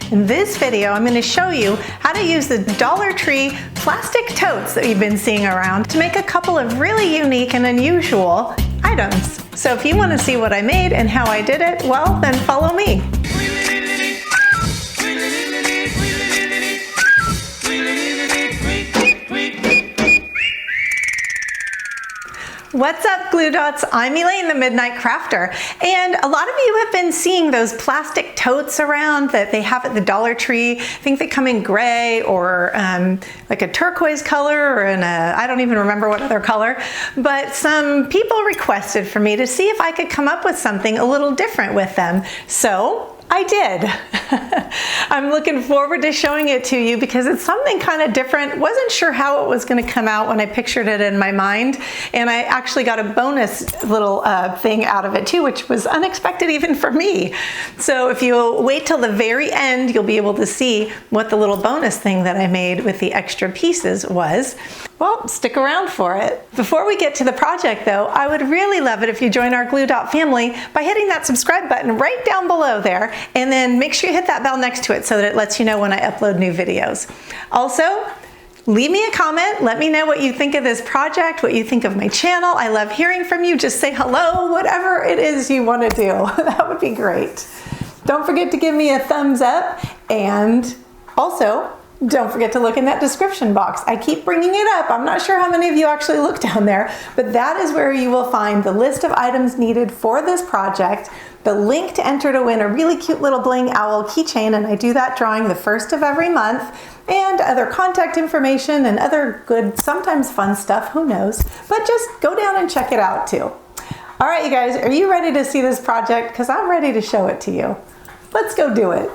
In this video, I'm going to show you how to use the Dollar Tree plastic totes that you've been seeing around to make a couple of really unique and unusual items. So if you want to see what I made and how I did it, well, then follow me. What's up, Glue Dots? I'm Elaine, the Midnight Crafter, and a lot of you have been seeing those plastic totes around that they have at the Dollar Tree. I think they come in gray or like a turquoise color or in a, I don't even remember what other color, but some people requested for me to see if I could come up with something a little different with them. So I did. I'm looking forward to showing it to you because it's something kind of different. Wasn't sure how it was going to come out when I pictured it in my mind, and I actually got a bonus little thing out of it too, which was unexpected even for me. So if you wait till the very end, you'll be able to see what the little bonus thing that I made with the extra pieces was. Well, stick around for it. Before we get to the project though, I would really love it if you join our Glue Dot family by hitting that subscribe button right down below there, and then make sure you hit that bell next to it so that it lets you know when I upload new videos. Also, leave me a comment. Let me know what you think of this project, what you think of my channel. I love hearing from you. Just say hello, whatever it is you want to do. That would be great. Don't forget to give me a thumbs up, and also, don't forget to look in that description box. I keep bringing it up. I'm not sure how many of you actually look down there, but that is where you will find the list of items needed for this project, the link to enter to win a really cute little bling owl keychain, and I do that drawing the first of every month, and other contact information and other good, sometimes fun stuff, who knows, but just go down and check it out too. All right, you guys, are you ready to see this project? Because I'm ready to show it to you. Let's go do it.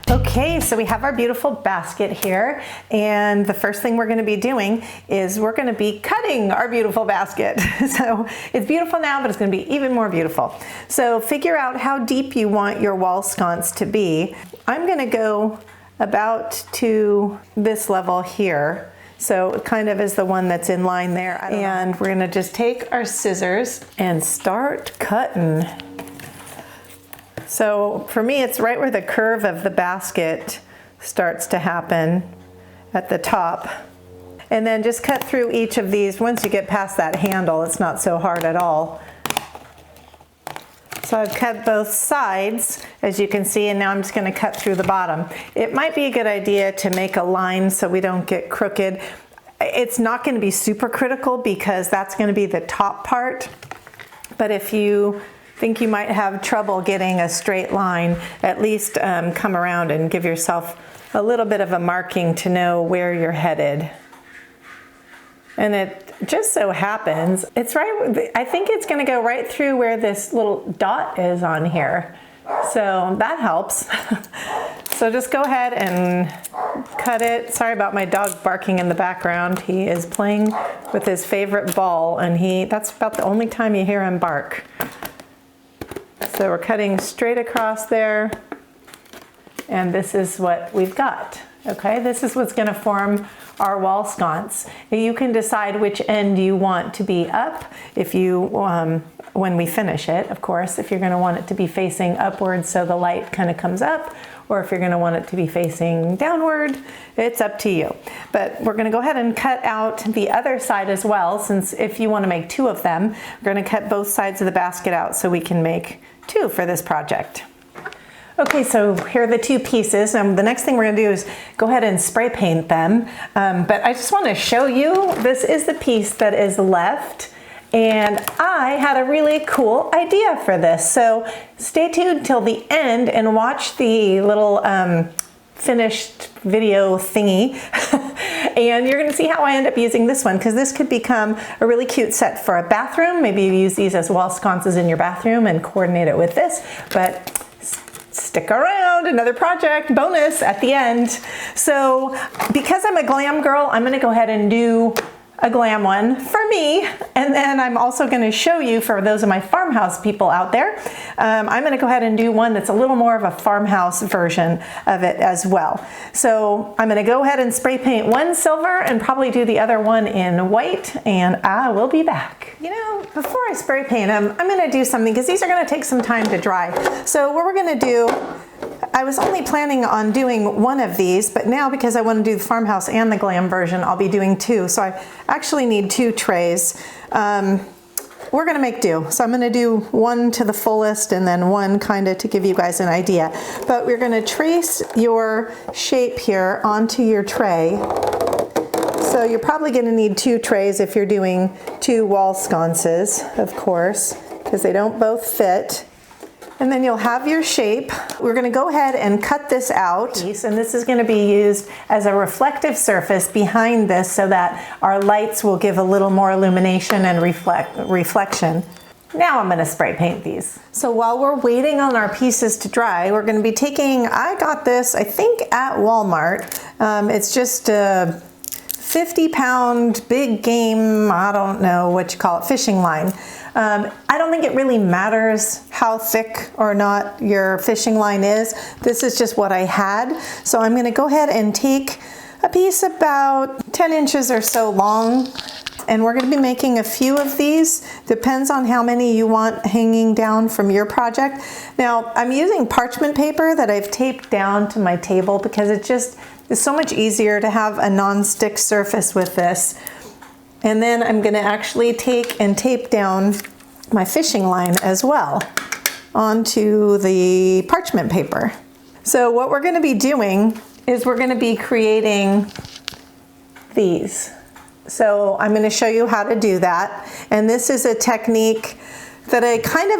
Okay, so we have our beautiful basket here, and the first thing we're going to be doing is we're going to be cutting our beautiful basket. So it's beautiful now, but it's going to be even more beautiful. So figure out how deep you want your wall sconce to be. I'm going to go about to this level here. So it kind of is the one that's in line there. And we're going to just take our scissors and start cutting. So for me, it's right where the curve of the basket starts to happen at the top. And then just cut through each of these. Once you get past that handle, it's not so hard at all. So I've cut both sides, as you can see, and now I'm just going to cut through the bottom. It might be a good idea to make a line so we don't get crooked. It's not going to be super critical because that's going to be the top part. But if you think you might have trouble getting a straight line, at least come around and give yourself a little bit of a marking to know where you're headed. And it just so happens, it's right, I think it's going to go right through where this little dot is on here. So that helps. So just go ahead and cut it. Sorry about my dog barking in the background. He is playing with his favorite ball, and that's about the only time you hear him bark. So we're cutting straight across there, and this is what we've got. Okay, this is what's going to form our wall sconce. You can decide which end you want to be up if you, when we finish it, of course, if you're going to want it to be facing upwards so the light kind of comes up, or if you're going to want it to be facing downward, it's up to you. But we're going to go ahead and cut out the other side as well, since if you want to make two of them, we're going to cut both sides of the basket out so we can make two for this project. Okay, so here are the two pieces. The next thing we're going to do is go ahead and spray paint them. But I just want to show you, this is the piece that is left. And I had a really cool idea for this. So stay tuned till the end and watch the little finished video thingy. And you're going to see how I end up using this one, because this could become a really cute set for a bathroom. Maybe you use these as wall sconces in your bathroom and coordinate it with this. But stick around, another project bonus at the end. So because I'm a glam girl, I'm going to go ahead and do a Glam one for me, and then I'm also going to show you, for those of my Farmhouse people out there, I'm going to go ahead and do one that's a little more of a Farmhouse version of it as well. So I'm going to go ahead and spray paint one silver and probably do the other one in white, and I will be back. You know, before I spray paint them, I'm going to do something, because these are going to take some time to dry. So what we're going to do, I was only planning on doing one of these, but now because I want to do the Farmhouse and the Glam version, I'll be doing two. So I actually need 2 trays. We're going to make do. So I'm going to do one to the fullest and then one kind of to give you guys an idea. But we're going to trace your shape here onto your tray. So you're probably going to need 2 trays if you're doing 2 wall sconces, of course, because they don't both fit. And then you'll have your shape. We're going to go ahead and cut this out, and this is going to be used as a reflective surface behind this so that our lights will give a little more illumination and reflection. Now I'm going to spray paint these. So while we're waiting on our pieces to dry, we're going to be taking, I got this, I think at Walmart. It's just a 50-pound big game, I don't know what you call it, fishing line. I don't think it really matters how thick or not your fishing line is. This is just what I had. So I'm going to go ahead and take a piece about 10 inches or so long, and we're going to be making a few of these. Depends on how many you want hanging down from your project. Now I'm using parchment paper that I've taped down to my table because it's so much easier to have a non-stick surface with this. And then I'm going to actually take and tape down my fishing line as well onto the parchment paper. So what we're going to be doing is we're going to be creating these. So I'm going to show you how to do that. And this is a technique that I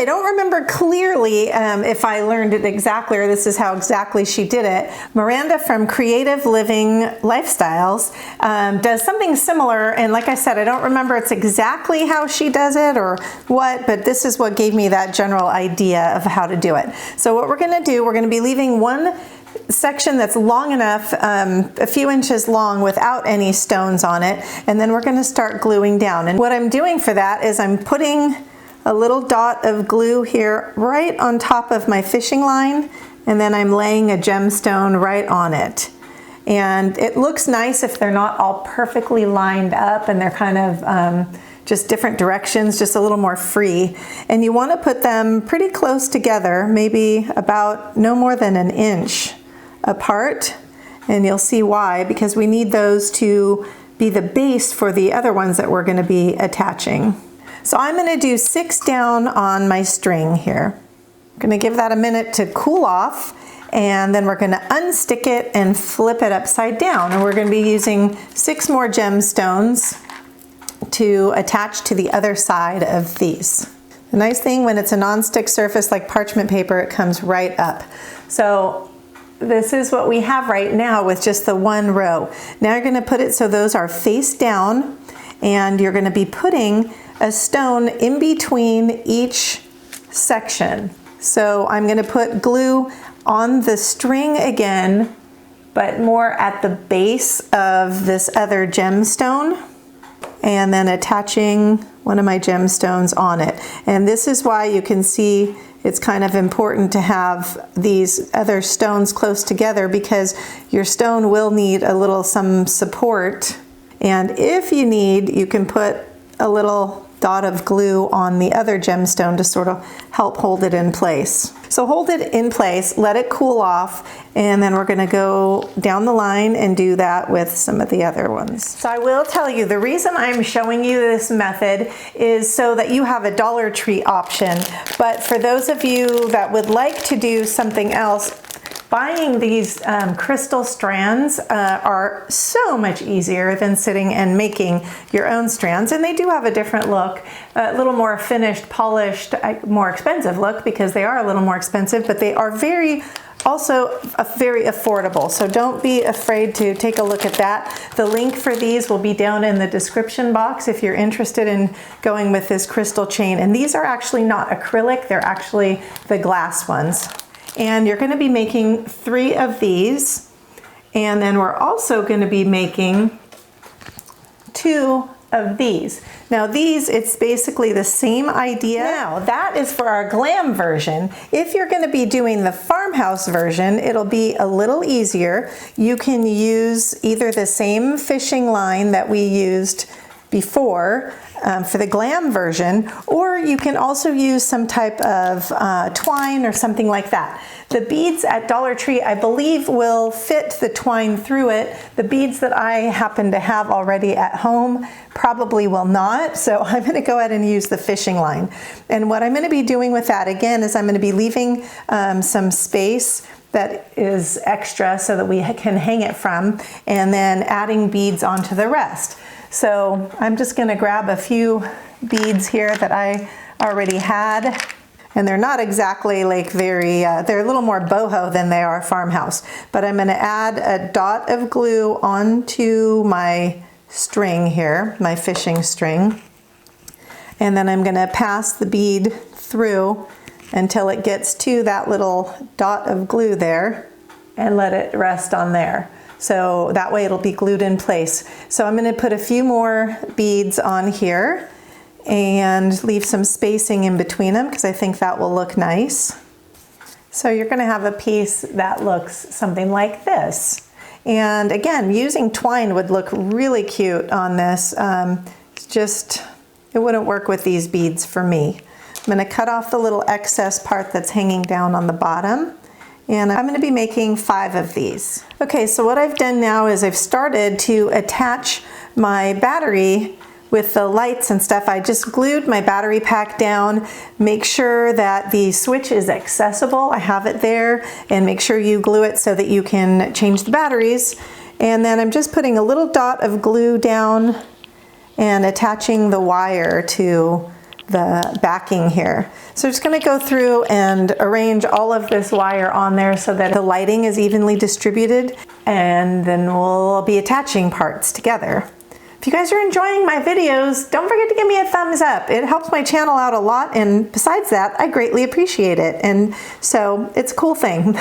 don't remember clearly if I learned it exactly or this is how exactly she did it. Miranda from Creative Living Lifestyles does something similar, and like I said, I don't remember it's exactly how she does it or what, but this is what gave me that general idea of how to do it. So what we're going to do, we're going to be leaving one section that's long enough, a few inches long without any stones on it, and then we're going to start gluing down. And what I'm doing for that is I'm putting a little dot of glue here right on top of my fishing line, and then I'm laying a gemstone right on it. And it looks nice if they're not all perfectly lined up and they're kind of just different directions, just a little more free. And you want to put them pretty close together, maybe about no more than an inch apart. And you'll see why, because we need those to be the base for the other ones that we're going to be attaching. So I'm going to do 6 down on my string here. I'm going to give that a minute to cool off, and then we're going to unstick it and flip it upside down. And we're going to be using 6 more gemstones to attach to the other side of these. The nice thing when it's a non-stick surface like parchment paper, it comes right up. So this is what we have right now with just the one row. Now you're going to put it so those are face down, and you're going to be putting a stone in between each section. So I'm going to put glue on the string again, but more at the base of this other gemstone, and then attaching one of my gemstones on it. And this is why you can see it's kind of important to have these other stones close together, because your stone will need some support. And if you need, you can put a little dot of glue on the other gemstone to sort of help hold it in place. So hold it in place, let it cool off, and then we're going to go down the line and do that with some of the other ones. So I will tell you, the reason I'm showing you this method is so that you have a Dollar Tree option. But for those of you that would like to do something else, buying these crystal strands are so much easier than sitting and making your own strands. And they do have a different look, a little more finished, polished, more expensive look, because they are a little more expensive, but they are also very affordable. So don't be afraid to take a look at that. The link for these will be down in the description box if you're interested in going with this crystal chain. And these are actually not acrylic, they're actually the glass ones. And you're going to be making 3 of these, and then we're also going to be making 2 of these. Now these, it's basically the same idea. Now that is for our Glam version. If you're going to be doing the Farmhouse version, it'll be a little easier. You can use either the same fishing line that we used before for the Glam version, or you can also use some type of twine or something like that. The beads at Dollar Tree, I believe, will fit the twine through it. The beads that I happen to have already at home probably will not, so I'm going to go ahead and use the fishing line. And what I'm going to be doing with that, again, is I'm going to be leaving some space that is extra so that we can hang it from, and then adding beads onto the rest. So I'm just going to grab a few beads here that I already had. And they're not exactly like they're a little more boho than they are Farmhouse. But I'm going to add a dot of glue onto my string here, my fishing string. And then I'm going to pass the bead through until it gets to that little dot of glue there and let it rest on there. So that way it'll be glued in place. So I'm going to put a few more beads on here and leave some spacing in between them because I think that will look nice. So you're going to have a piece that looks something like this. And again, using twine would look really cute on this. It wouldn't work with these beads for me. I'm going to cut off the little excess part that's hanging down on the bottom. And I'm going to be making 5 of these. Okay, so what I've done now is I've started to attach my battery with the lights and stuff. I just glued my battery pack down, make sure that the switch is accessible. I have it there, and make sure you glue it so that you can change the batteries. And then I'm just putting a little dot of glue down and attaching the wire to the backing here. So I'm just going to go through and arrange all of this wire on there so that the lighting is evenly distributed, and then we'll be attaching parts together. If you guys are enjoying my videos, don't forget to give me a thumbs up. It helps my channel out a lot, and besides that, I greatly appreciate it. And so it's a cool thing.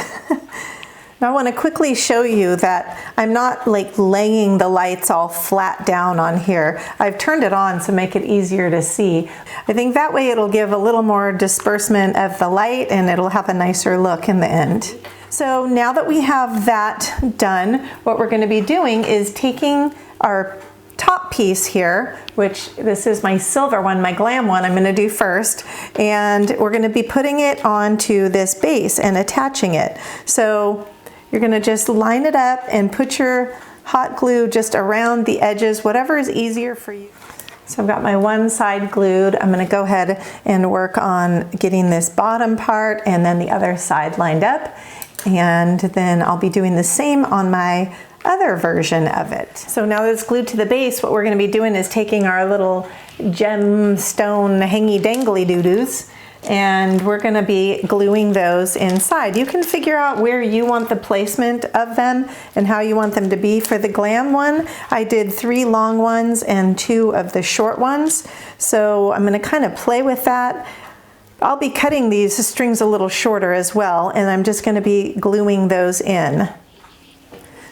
Now I want to quickly show you that I'm not like laying the lights all flat down on here. I've turned it on to make it easier to see. I think that way it'll give a little more disbursement of the light, and it'll have a nicer look in the end. So now that we have that done, what we're going to be doing is taking our top piece here, which this is my silver one, my Glam one, I'm going to do first, and we're going to be putting it onto this base and attaching it. So you're going to just line it up and put your hot glue just around the edges, whatever is easier for you. So I've got my one side glued. I'm going to go ahead and work on getting this bottom part and then the other side lined up, and then I'll be doing the same on my other version of it. So now that it's glued to the base, what we're going to be doing is taking our little gemstone hangy dangly doo-doos, and we're going to be gluing those inside. You can figure out where you want the placement of them and how you want them to be. For the Glam one, I did 3 long ones and 2 of the short ones. So I'm going to kind of play with that. I'll be cutting these strings a little shorter as well, and I'm just going to be gluing those in.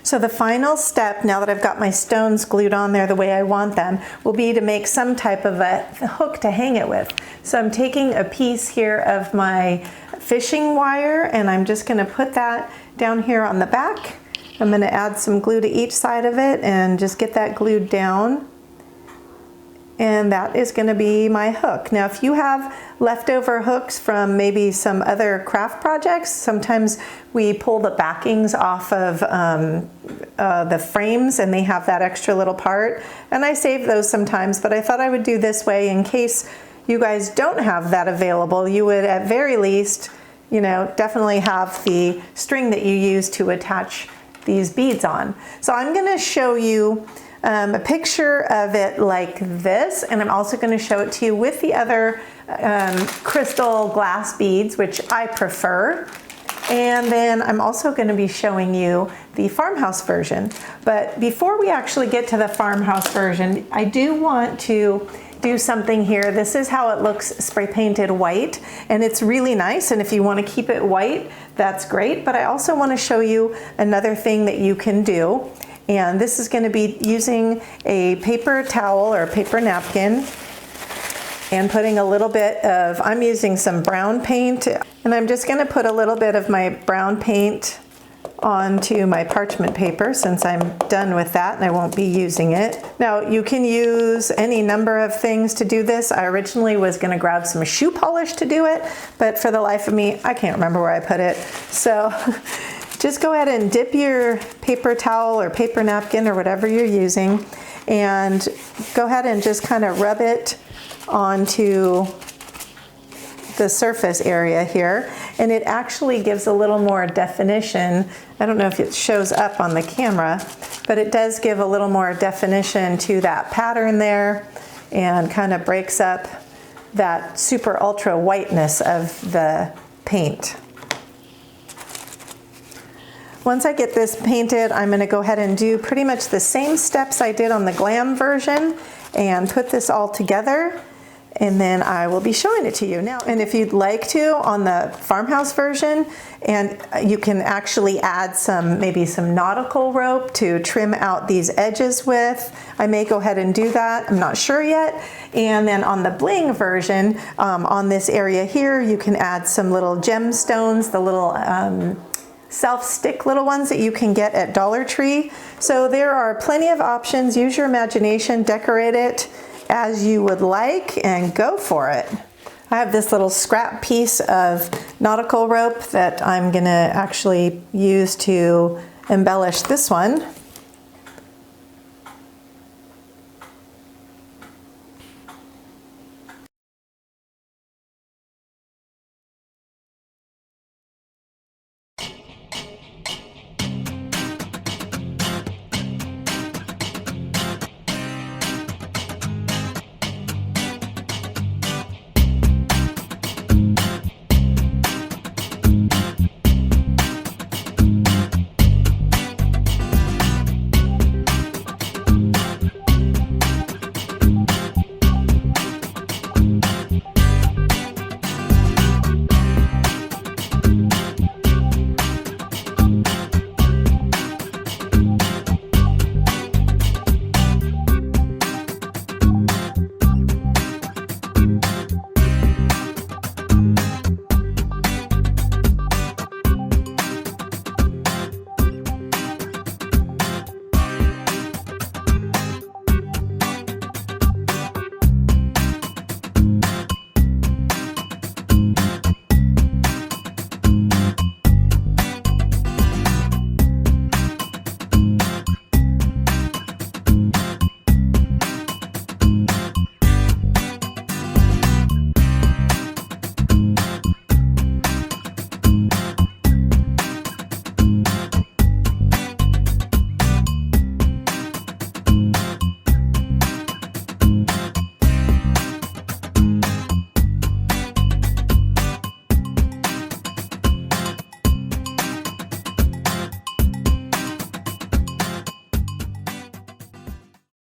So the final step, now that I've got my stones glued on there the way I want them, will be to make some type of a hook to hang it with. So I'm taking a piece here of my fishing wire, and I'm just going to put that down here on the back. I'm going to add some glue to each side of it and just get that glued down. And that is going to be my hook. Now, if you have leftover hooks from maybe some other craft projects, sometimes we pull the backings off of the frames, and they have that extra little part. And I save those sometimes, but I thought I would do this way in case you guys don't have that available. You would, at very least, you know, definitely have the string that you use to attach these beads on. So I'm going to show you a picture of it like this, and I'm also going to show it to you with the other crystal glass beads, which I prefer. And then I'm also going to be showing you the Farmhouse version. But before we actually get to the Farmhouse version, I do want to do something here. This is how it looks spray painted white, and it's really nice, and if you want to keep it white, that's great. But I also want to show you another thing that you can do. And this is going to be using a paper towel or paper napkin and putting a little bit of, I'm using some brown paint, and I'm just going to put a little bit of my brown paint onto my parchment paper since I'm done with that and I won't be using it. Now you can use any number of things to do this. I originally was going to grab some shoe polish to do it, but for the life of me, I can't remember where I put it. So just go ahead and dip your paper towel or paper napkin or whatever you're using and go ahead and just kind of rub it onto the surface area here, and it actually gives a little more definition. I don't know if it shows up on the camera, but it does give a little more definition to that pattern there and kind of breaks up that super ultra whiteness of the paint. Once I get this painted, I'm going to go ahead and do pretty much the same steps I did on the Glam version and put this all together. And then I will be showing it to you now. And if you'd like to, on the Farmhouse version, and you can actually add maybe some nautical rope to trim out these edges with. I may go ahead and do that, I'm not sure yet. And then on the bling version, on this area here, you can add some little gemstones, the little self-stick little ones that you can get at Dollar Tree. So there are plenty of options. Use your imagination, decorate it as you would like, and go for it. I have this little scrap piece of nautical rope that I'm gonna actually use to embellish this one.